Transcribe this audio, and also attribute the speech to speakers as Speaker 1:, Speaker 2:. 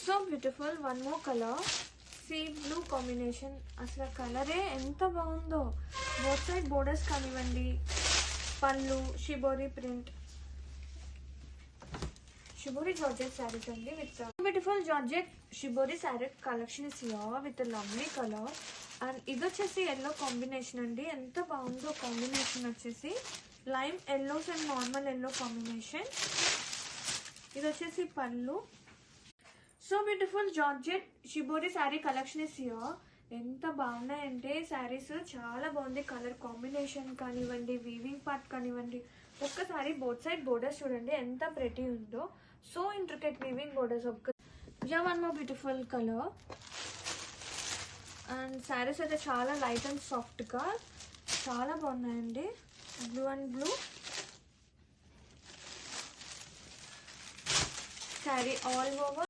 Speaker 1: So beautiful. One more colour, sea blue combination. అసలు కలరే ఎంత బాగుందో. బోత్ సైడ్ బోర్డర్స్ కానివ్వండి, పళ్ళు, shibori print, shibori georgette saris అండి. With beautiful georgette shibori sari collection is here with lovely colour. And ఇది వచ్చేసి ఎల్లో కాంబినేషన్ అండి. ఎంత బాగుందో కాంబినేషన్ వచ్చేసి. Lime yellows and normal yellow combination. ఇది వచ్చేసి పళ్ళు. So beautiful georgette shibori sari collection is here. ఎంత బాగున్నాయంటే శారీస్, చాలా బాగుంది. కలర్ కాంబినేషన్ కానివ్వండి, వీవింగ్ పార్ట్ కానివ్వండి. ఒక్కసారి బోత్ సైడ్ బోర్డర్స్ చూడండి ఎంత ప్రెటీ ఉందో. So intricate weaving borders. One more beautiful colour. And saris అయితే చాలా లైట్ అండ్ సాఫ్ట్గా చాలా బాగున్నాయండి. Blue and blue sari all over.